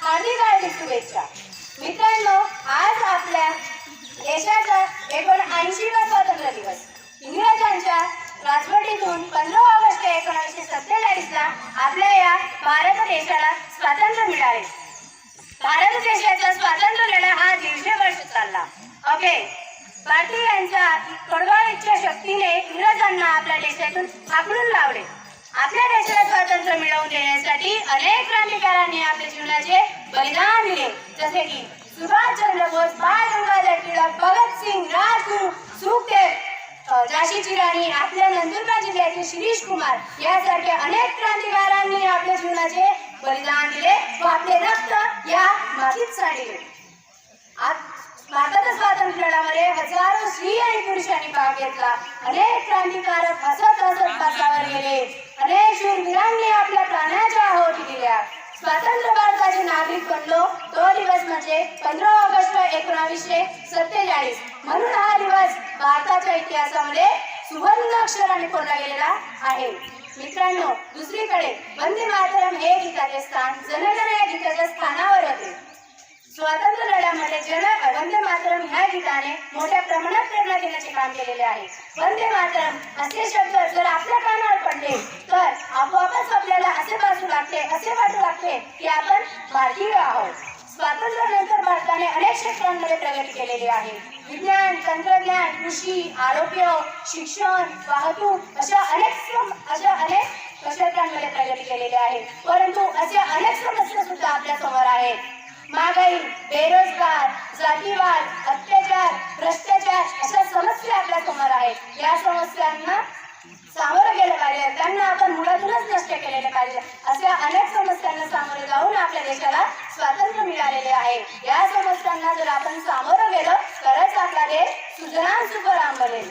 हार्दिक हार्दिक शुभेच्छा. मित्रांनो, आज आपल्या देशाचा 79वा स्वातंत्र्य दिवस. इंग्रजांच्या राजवटीतून 15 ऑगस्ट 1947ला आपल्या या भारत देशाला स्वातंत्र्य मिळाले. भारत देशाचा स्वातंत्र्य लढा हा 150 वर्ष चालला. ओके, भारतीयांच्या कडवा इच्छाशक्तीने इंग्रजांना आपल्या देशातून हाकलून लावले. आपल्या देशाला स्वातंत्र्य मिळवून देण्यासाठी अनेक क्रांतिकारकांनी आपल्या जीवनाचे बलिदान दिले, जसे की सुभाषचंद्र बोस, बाळ गंगाधर टिळक, भगतसिंग, राजगुरू, सुखदेव, झाशीची राणी, आपल्या नंदुरबार जिल्ह्यातील शिरीष कुमार यासारख्या अनेक क्रांतिकारकांनी आपल्या जीवनाचे बलिदान दिले व आपले रक्त या मातीत सांडले. भारताच्या स्वातंत्र्य लढ्यामध्ये हजारो स्त्री आणि पुरुषांनी भाग घेतला. अनेक क्रांतिकारक हसत हसत फासावर गेले. अनेक शूरवीरांनी आपल्या प्राणाच्या आहुती दिल्या. स्वतंत्र भारताचे नागरिक बनलो तो दिवस म्हणजे 15 ऑगस्ट 1947. म्हणून हा दिवस भारताच्या इतिहासामध्ये सुवर्ण अक्षराने कोरला गेलेला आहे. मित्रांनो, दुसरीकडे वंदे मातरम हे गीताचे स्थान जनगण या गीताच्या स्थानावर होते. स्वातंत्र्य लढ्यामध्ये वंदे मातरम ह्या गीताने मोठ्या प्रमाणात प्रेरणा देण्याचे काम केलेले आहे. वंदे मातरम असे शब्द जर आपल्या कानावर पडले तर आपोआपच आपल्याला असे वाटू लागते की आपण भारतीय आहोत. स्वातंत्र्यानंतर भारताने अनेक क्षेत्रांमध्ये प्रगती केलेली आहे. विज्ञान, तंत्रज्ञान, कृषी, आरोग्य, शिक्षण, वाहतूक अशा अनेक क्षेत्रांमध्ये प्रगती केलेली आहे. परंतु अशा अनेक समस्या सुद्धा आपल्या समोर आहेत. महागाई, बेरोजगार, जातीवाद, अत्याचार, भ्रष्टाचार अशा समस्या आपल्या समोर आहेत. या समस्यांना सामोरं गेलं पाहिजे, त्यांना आपण मुळातूनच नष्ट केलेले पाहिजे. अशा अनेक समस्यांना सामोरे जाऊन आपल्या देशाला स्वातंत्र्य मिळालेले आहे. या समस्यांना जर आपण सामोरं गेलो तरच आपला देश सुजलाम सुफलाम बनेल.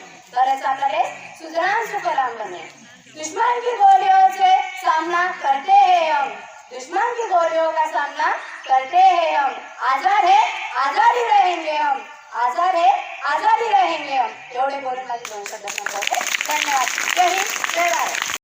दुश्मन की गोलियों से सामना करते हैं हम. दुश्मन की गोलियों का सामना करते हैं हम. आजाद है आजादी रहेंगे हम. आजाद है आजादी रहेंगे हम. एवढे बोलून माझे 2 शब्द